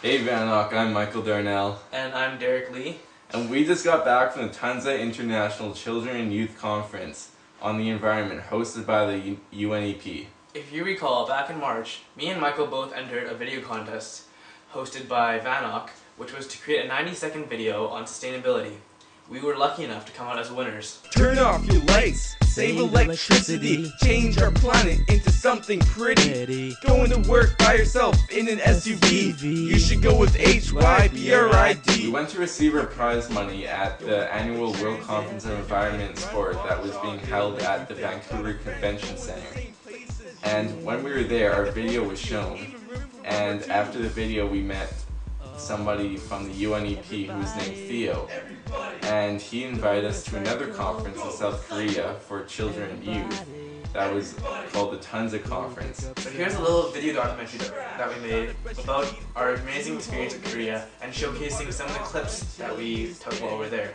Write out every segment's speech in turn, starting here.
Hey Vanok, I'm Michael Darnell. And I'm Derek Lee. And we just got back from the Tunza International Children and Youth Conference on the environment hosted by the UNEP. If you recall, back in March, me and Michael both entered a video contest hosted by Vanok, which was to create a 90-second video on sustainability. We were lucky enough to come out as winners. Turn off your lights, save electricity, change our planet into something pretty. Going to work by yourself in an SUV, you should go with HYBRID. We went to receive our prize money at the annual World Conference of Environment and Sport that was being held at the Vancouver Convention Centre. And when we were there, our video was shown, and after the video we met somebody from the UNEP who was named Theo, and he invited us to another conference in South Korea for children and youth that was called the Tunza Conference. So here's a little video documentary that we made about our amazing experience in Korea and showcasing some of the clips that we took while we were there.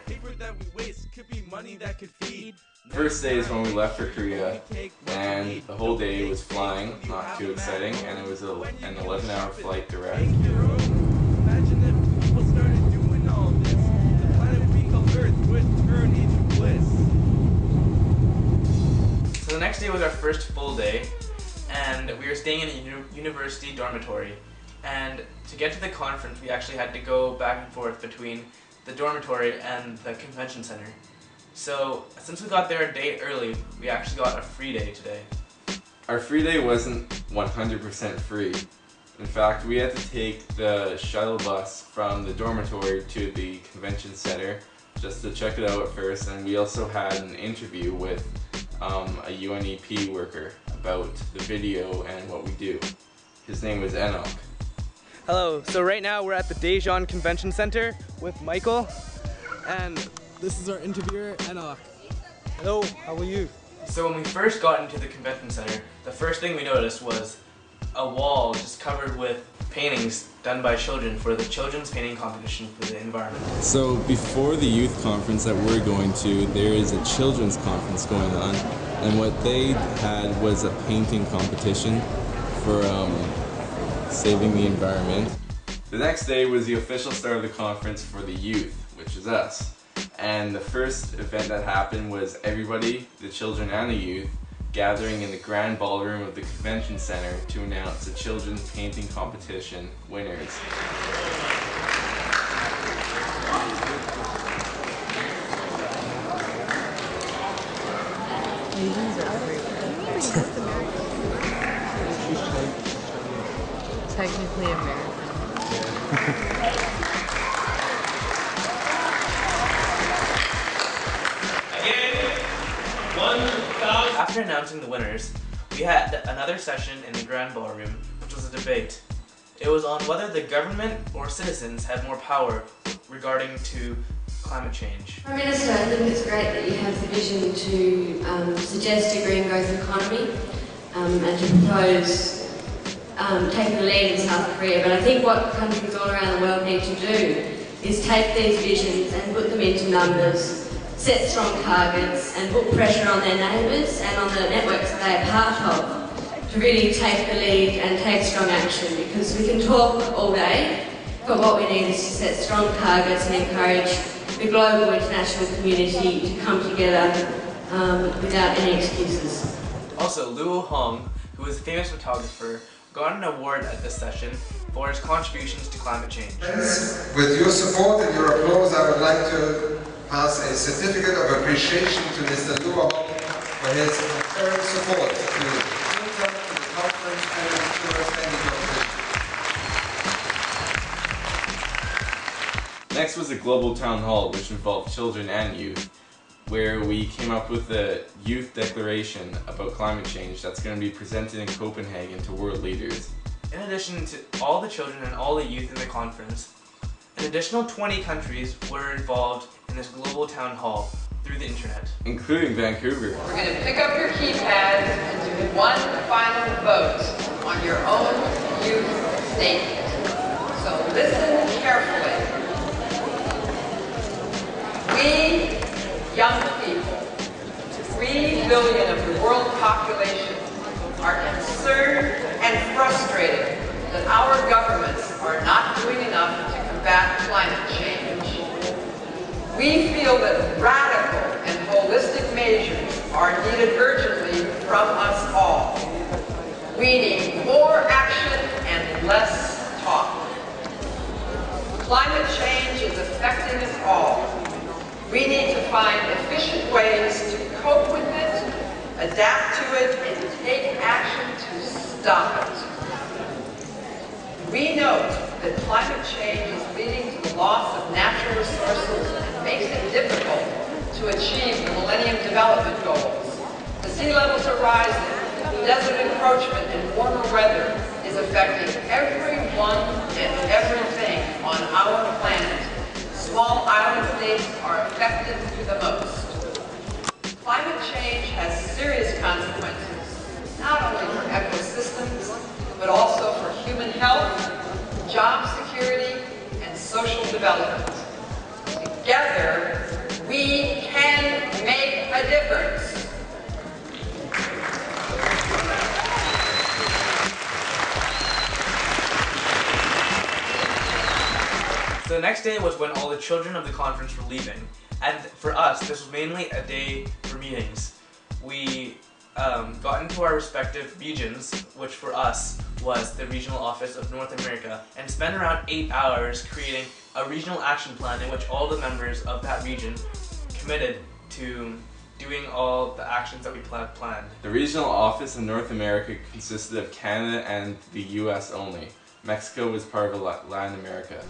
First day is when we left for Korea, and the whole day was flying, not too exciting, and it was an 11-hour flight direct. Imagine if people started doing all this. The planet we call Earth would turn into bliss. So the next day was our first full day, and we were staying in a university dormitory. And to get to the conference, we actually had to go back and forth between the dormitory and the convention center. So since we got there a day early, we actually got a free day today. Our free day wasn't 100% free. In fact, we had to take the shuttle bus from the dormitory to the convention center just to check it out at first, and we also had an interview with a UNEP worker about the video and what we do. His name was Enoch. Hello, so right now we're at the Daejeon Convention Center with Michael, and this is our interviewer, Enoch. Hello, how are you? So when we first got into the convention center, the first thing we noticed was a wall just covered with paintings done by children for the children's painting competition for the environment. So before the youth conference that we're going to, there is a children's conference going on, and what they had was a painting competition for saving the environment. The next day was the official start of the conference for the youth, which is us. And the first event that happened was everybody, the children and the youth, gathering in the grand ballroom of the convention center to announce the children's painting competition winners. Technically American. After announcing the winners, we had another session in the grand ballroom, which was a debate. It was on whether the government or citizens had more power regarding to climate change. Prime Minister, I think it's great that you have the vision to suggest a green growth economy and to propose taking the lead in South Korea, but I think what countries all around the world need to do is take these visions and put them into numbers, set strong targets and put pressure on their neighbours and on the networks that they are part of to really take the lead and take strong action, because we can talk all day, but what we need is to set strong targets and encourage the global international community to come together without any excuses. Also, Luo Hong, who is a famous photographer, got an award at this session for his contributions to climate change. With your support and your applause, I would like to pass a certificate of appreciation to Mr. Luo for his current support to the conference and to our standing competition. Next was a global town hall which involved children and youth, where we came up with a youth declaration about climate change that's going to be presented in Copenhagen to world leaders. In addition to all the children and all the youth in the conference, an additional 20 countries were involved in this global town hall through the internet, including Vancouver. We're going to pick up your keypads and do one final vote on your own youth statement. So listen carefully. We, young people, 3 billion of the world population, are concerned and frustrated that our governments are not doing climate change. We feel that radical and holistic measures are needed urgently from us all. We need more action and less talk. Climate change is affecting us all. We need to find efficient ways to cope with it, adapt to it, and take action to stop it. We note that climate change is leading to the loss of natural resources and makes it difficult to achieve the Millennium Development Goals. The sea levels are rising, desert encroachment and warmer weather is affecting everyone and everything on our planet. Small island states are affected the most. Climate change has serious consequences, not only for ecosystems, but also for human health, job security, and social development. Together, we can make a difference. So the next day was when all the children of the conference were leaving, and for us, this was mainly a day for meetings. We got into our respective regions, which for us was the Regional Office of North America, and spent around 8 hours creating a regional action plan in which all the members of that region committed to doing all the actions that we planned. The Regional Office of North America consisted of Canada and the US only. Mexico was part of Latin America.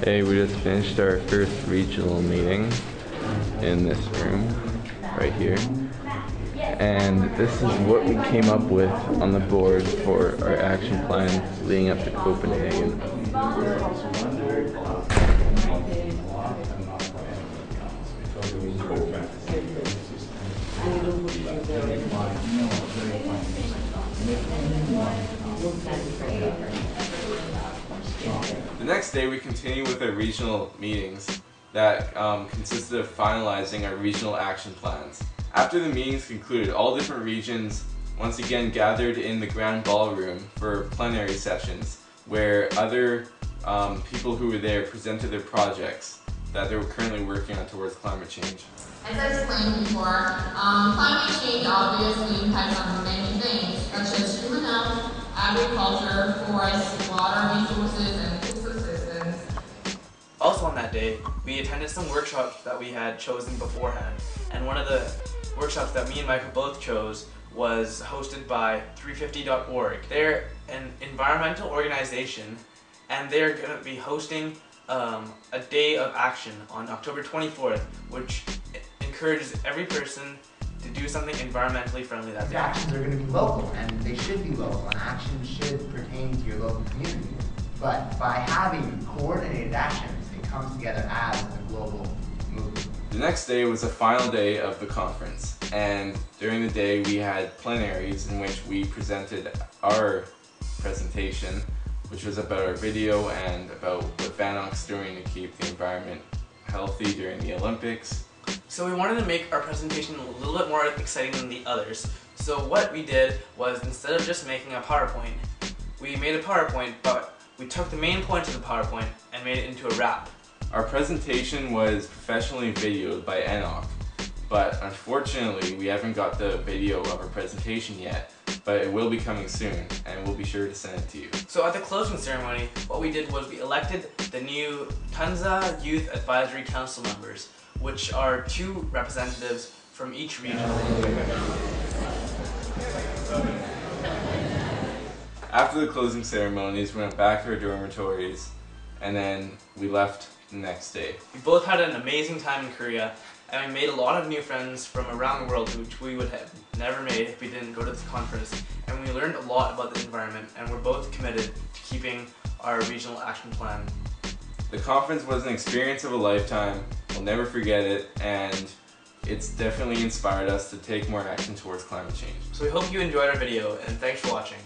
Hey, we just finished our first regional meeting in this room, right here. And this is what we came up with on the board for our action plan leading up to Copenhagen. The next day we continue with our regional meetings that consisted of finalizing our regional action plans. After the meetings concluded, all different regions once again gathered in the grand ballroom for plenary sessions where other people who were there presented their projects that they were currently working on towards climate change. As I explained before, climate change obviously impacts on many things, such as human health, agriculture, forests, water resources, and food subsistence. Also on that day, we attended some workshops that we had chosen beforehand, and one of the workshops that me and Michael both chose was hosted by 350.org. They're an environmental organization, and they're going to be hosting a day of action on October 24th, which encourages every person to do something environmentally friendly that day. Actions are going to be local, and they should be local, and actions should pertain to your local community. But by having coordinated actions, it comes together as a global movement. The next day was the final day of the conference, and during the day we had plenaries in which we presented our presentation, which was about our video and about what VANOC's doing to keep the environment healthy during the Olympics. So we wanted to make our presentation a little bit more exciting than the others. So what we did was, instead of just making a PowerPoint, we made a PowerPoint, but we took the main points of the PowerPoint and made it into a rap. Our presentation was professionally videoed by Enoch, but unfortunately we haven't got the video of our presentation yet, but it will be coming soon, and we'll be sure to send it to you. So at the closing ceremony, what we did was we elected the new Tunza Youth Advisory Council members, which are 2 representatives from each region. After the closing ceremonies, we went back to our dormitories, and then we left the next day. We both had an amazing time in Korea, and we made a lot of new friends from around the world, which we would have never made if we didn't go to this conference. And we learned a lot about the environment, and we're both committed to keeping our regional action plan. The conference was an experience of a lifetime. We'll never forget it, and it's definitely inspired us to take more action towards climate change. So we hope you enjoyed our video, and thanks for watching.